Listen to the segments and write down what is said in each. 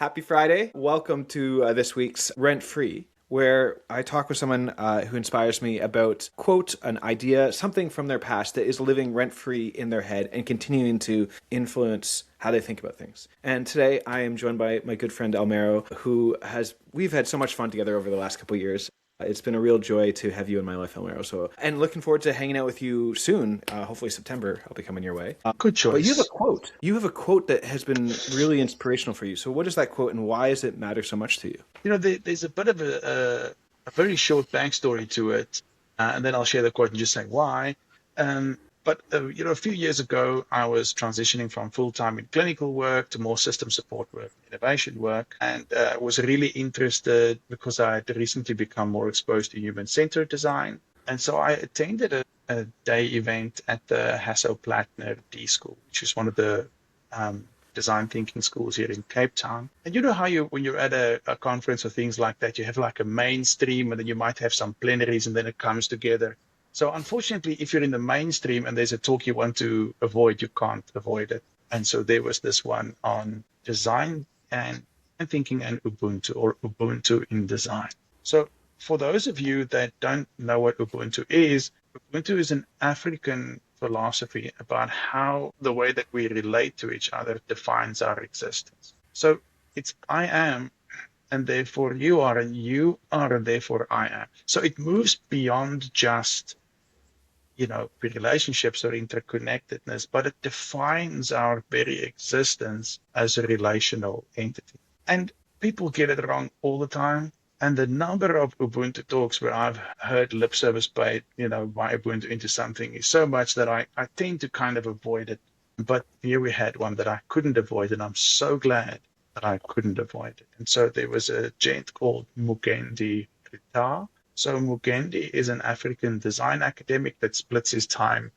Happy Friday. Welcome to this week's Rent Free, where I talk with someone who inspires me about, quote, an idea, something from their past that is living rent free in their head and continuing to influence how they think about things. And today I am joined by my good friend Almero, we've had so much fun together over the last couple of years. It's been a real joy to have you in my life, Almero. And looking forward to hanging out with you soon. Hopefully September, I'll be coming your way. Good But you have a choice. quote. You have a quote that has been really inspirational for you. So what is that quote and why does it matter so much to you? There's a bit of a very short backstory to it, and then I'll share the quote and just say why. But a few years ago, I was transitioning from full-time in clinical work to more system support work, innovation work, and was really interested because I had recently become more exposed to human-centered design. And so I attended a day event at the Hasso-Plattner D School, which is one of the design thinking schools here in Cape Town. And you know how when you're at a conference or things like that, you have like a mainstream and then you might have some plenaries and then it comes together. So unfortunately, if you're in the mainstream and there's a talk you want to avoid, you can't avoid it. And so there was this one on design and thinking and Ubuntu, or Ubuntu in design. So for those of you that don't know what Ubuntu is an African philosophy about how the way that we relate to each other defines our existence. So it's I am, and therefore you are, and you are, and therefore I am. So it moves beyond just, relationships or interconnectedness, but it defines our very existence as a relational entity. And people get it wrong all the time. And the number of Ubuntu talks where I've heard lip service paid, by Ubuntu into something is so much that I tend to kind of avoid it. But here we had one that I couldn't avoid, and I'm so glad that I couldn't avoid it. And so there was a gent called Mugendi M'RITHAA. So Mugendi is an African design academic that splits his time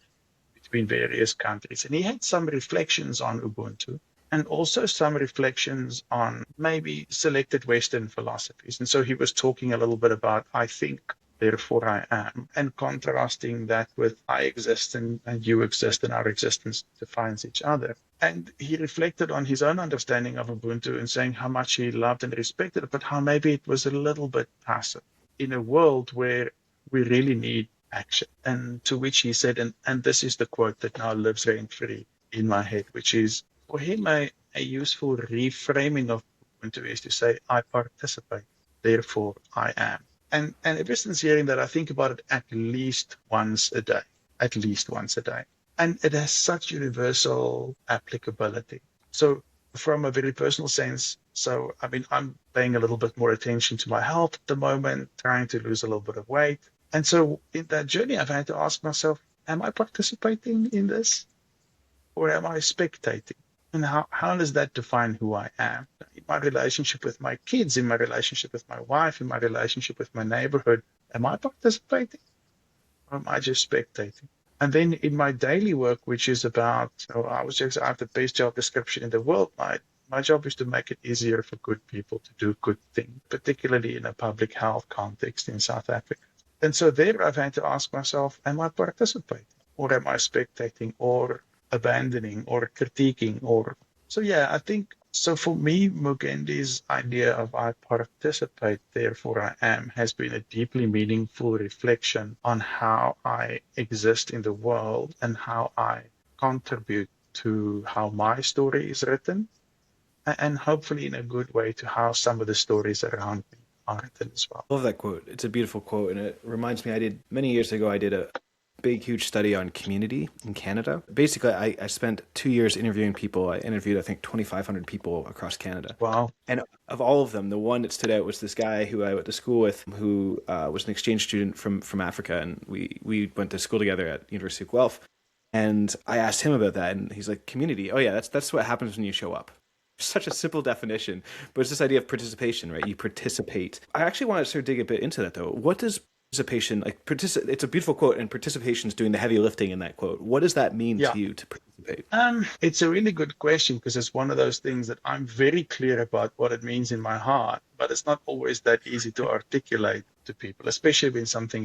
between various countries. And he had some reflections on Ubuntu and also some reflections on maybe selected Western philosophies. And so he was talking a little bit about I think, therefore I am, and contrasting that with I exist and you exist and our existence defines each other. And he reflected on his own understanding of Ubuntu and saying how much he loved and respected it, but how maybe it was a little bit passive in a world where we really need action. And to which he said, and this is the quote that now lives rent-free in my head, which is, for him, a useful reframing of Ubuntu is to say, I participate, therefore I am. And ever since hearing that, I think about it at least once a day, at least once a day. And it has such universal applicability. So from a very personal sense, I'm paying a little bit more attention to my health at the moment, trying to lose a little bit of weight. And so in that journey, I've had to ask myself, am I participating in this or am I spectating? And how does that define who I am? In my relationship with my kids, in my relationship with my wife, in my relationship with my neighborhood, am I participating or am I just spectating? And then in my daily work, which is about, I have the best job description in the world. My job is to make it easier for good people to do good things, particularly in a public health context in South Africa. And so there I've had to ask myself, am I participating or am I spectating or abandoning or critiquing I think so for me, Mugendi's idea of I participate, therefore I am, has been a deeply meaningful reflection on how I exist in the world and how I contribute to how my story is written, and hopefully in a good way to how some of the stories around me are written as well. I love that quote. It's a beautiful quote, and it reminds me, many years ago, I did a big, huge study on community in Canada. Basically, I spent 2 years interviewing people. I interviewed, I think, 2,500 people across Canada. Wow. And of all of them, the one that stood out was this guy who I went to school with, who was an exchange student from Africa, and we went to school together at University of Guelph. And I asked him about that, and he's like, community. Oh yeah, that's what happens when you show up. Such a simple definition, but it's this idea of participation, right? You participate. I actually want to sort of dig a bit into that, though. What does participation, it's a beautiful quote, and participation is doing the heavy lifting in that quote. What does that mean to you to participate? It's a really good question because it's one of those things that I'm very clear about what it means in my heart, but it's not always that easy to articulate to people, especially when something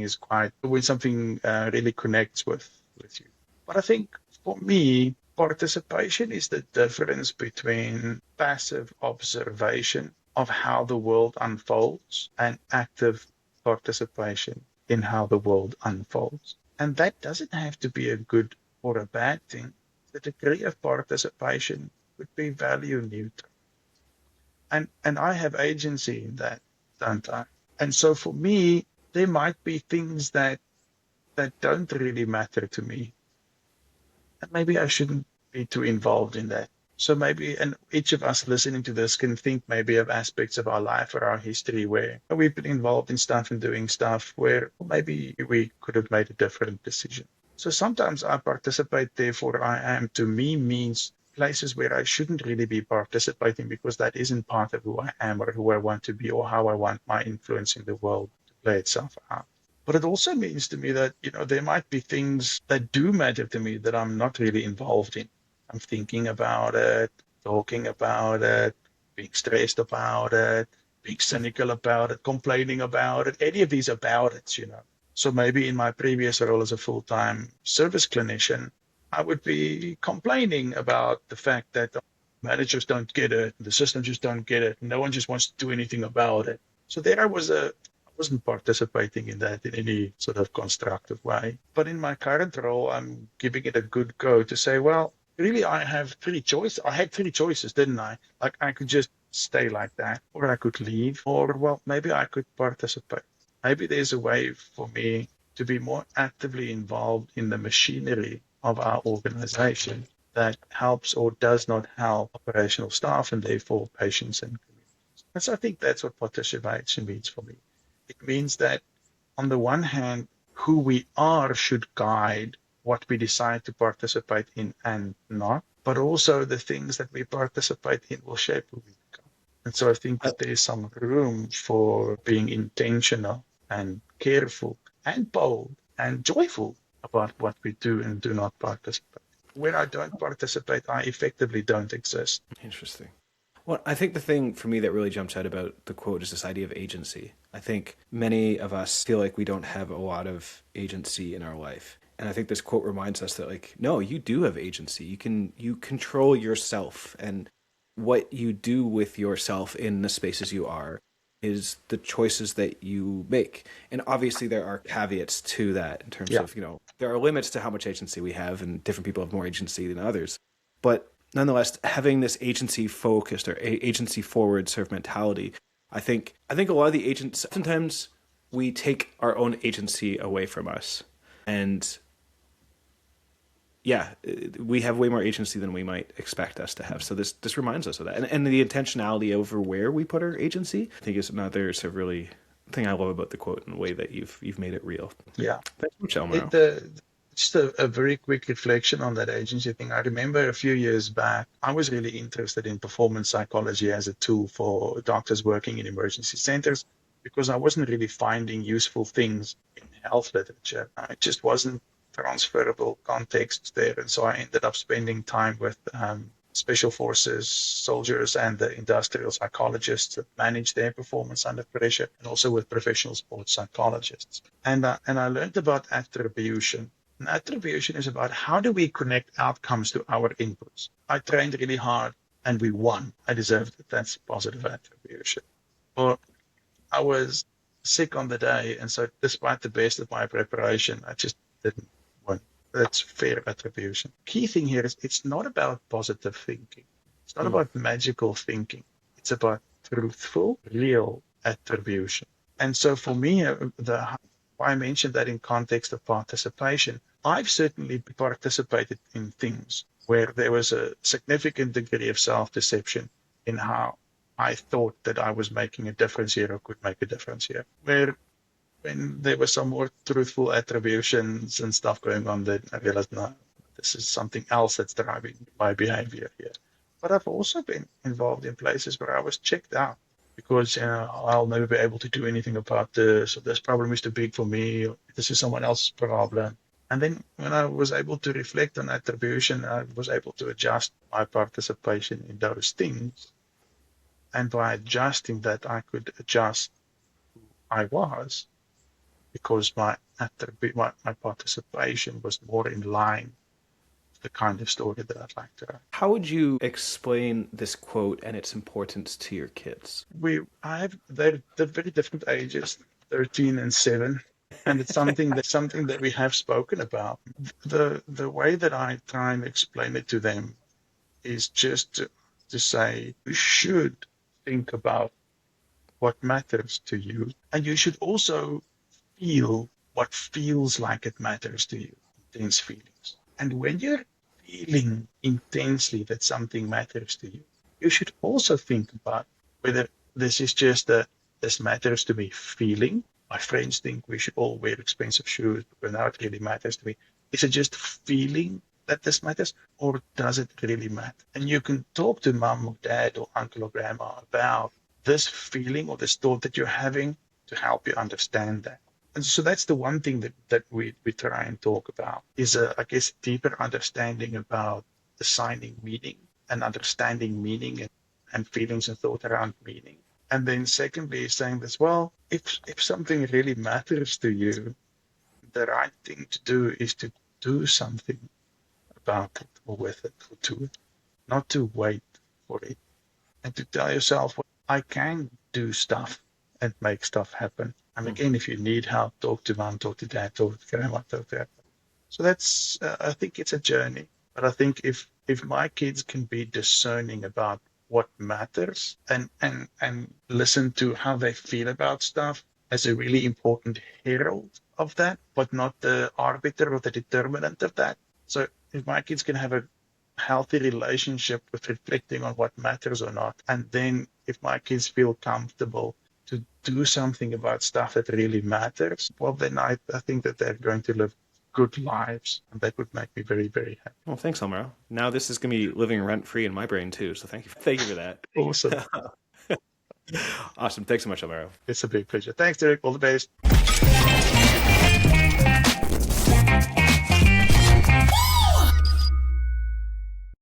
really connects with you. But I think for me, Participation is the difference between passive observation of how the world unfolds and active participation in how the world unfolds. And that doesn't have to be a good or a bad thing. The degree of participation would be value neutral. And I have agency in that, don't I? And so for me, there might be things that don't really matter to me. And maybe I shouldn't be too involved in that. So maybe, and each of us listening to this can think maybe of aspects of our life or our history where we've been involved in stuff and doing stuff where maybe we could have made a different decision. So sometimes I participate, therefore I am, to me, means places where I shouldn't really be participating because that isn't part of who I am or who I want to be or how I want my influence in the world to play itself out. But it also means to me that, there might be things that do matter to me that I'm not really involved in. I'm thinking about it, talking about it, being stressed about it, being cynical about it, complaining about it, any of these about it. So maybe in my previous role as a full-time service clinician, I would be complaining about the fact that the managers don't get it, the systems just don't get it, no one just wants to do anything about it. So there I wasn't participating in that in any sort of constructive way. But in my current role, I'm giving it a good go to say, well, really, I have three choices. I had three choices, didn't I? Like I could just stay like that, or I could leave, or well, maybe I could participate. Maybe there's a way for me to be more actively involved in the machinery of our organization that helps or does not help operational staff and therefore patients and communities. And so I think that's what participation means for me. It means that on the one hand, who we are should guide what we decide to participate in and not, but also the things that we participate in will shape who we become. And so I think that there is some room for being intentional and careful and bold and joyful about what we do and do not participate. When I don't participate, I effectively don't exist. Interesting. Well, I think the thing for me that really jumps out about the quote is this idea of agency. I think many of us feel like we don't have a lot of agency in our life. And I think this quote reminds us that, like, no, you do have agency. You control yourself, and what you do with yourself in the spaces you are is the choices that you make. And obviously there are caveats to that in terms Yeah. of, there are limits to how much agency we have, and different people have more agency than others. But nonetheless, having this agency focused or agency forward sort of mentality, I think a lot of the agents, sometimes we take our own agency away from us. And yeah, we have way more agency than we might expect us to have. So this reminds us of that. And the intentionality over where we put our agency, I think, is another sort of really thing I love about the quote and the way that you've made it real. Yeah. Thanks so much, Almero. Just a very quick reflection on that agency thing. I remember a few years back, I was really interested in performance psychology as a tool for doctors working in emergency centers because I wasn't really finding useful things in health literature. It just wasn't transferable context there. And so I ended up spending time with special forces soldiers and the industrial psychologists that manage their performance under pressure, and also with professional sports psychologists. And I learned about attribution. And attribution is about how do we connect outcomes to our inputs. I trained really hard and we won. I deserved it. That's positive attribution. But I was sick on the day, and so despite the best of my preparation, I just didn't win. That's fair attribution. Key thing here is it's not about positive thinking. It's not about magical thinking. It's about truthful, real attribution. And so for me, I mentioned that in context of participation. I've certainly participated in things where there was a significant degree of self-deception in how I thought that I was making a difference here or could make a difference here. Where when there were some more truthful attributions and stuff going on, then I realized, no, this is something else that's driving my behavior here. But I've also been involved in places where I was checked out because I'll never be able to do anything about this, or this problem is too big for me, or this is someone else's problem. And then when I was able to reflect on attribution, I was able to adjust my participation in those things. And by adjusting that, I could adjust who I was because my participation was more in line the kind of story that I'd like to write. How would you explain this quote and its importance to your kids? They're very different ages, 13 and 7. And it's something that we have spoken about. The way that I try and explain it to them is just to say, you should think about what matters to you. And you should also feel what feels like it matters to you, intense feelings. And when you're feeling intensely that something matters to you, you should also think about whether this is just this matters to me feeling. My friends think we should all wear expensive shoes, but now it really matters to me. Is it just feeling that this matters, or does it really matter? And you can talk to mom or dad or uncle or grandma about this feeling or this thought that you're having to help you understand that. And so that's the one thing that we try and talk about is, I guess, deeper understanding about assigning meaning and understanding meaning and feelings and thought around meaning. And then secondly, saying this, well, if something really matters to you, the right thing to do is to do something about it or with it or to it, not to wait for it. And to tell yourself, well, I can do stuff and make stuff happen. And again, if you need help, talk to mom, talk to dad, talk to grandma, talk to that. So that's, I think it's a journey. But I think if my kids can be discerning about what matters and listen to how they feel about stuff as a really important herald of that, but not the arbiter or the determinant of that. So if my kids can have a healthy relationship with reflecting on what matters or not, and then if my kids feel comfortable to do something about stuff that really matters, well, then I think that they're going to live good lives, and that would make me very, very happy. Well, thanks, Almero. Now this is going to be living rent-free in my brain too, so thank you for that. Awesome. Awesome. Thanks so much, Almero. It's a big pleasure. Thanks, Derek. All the best.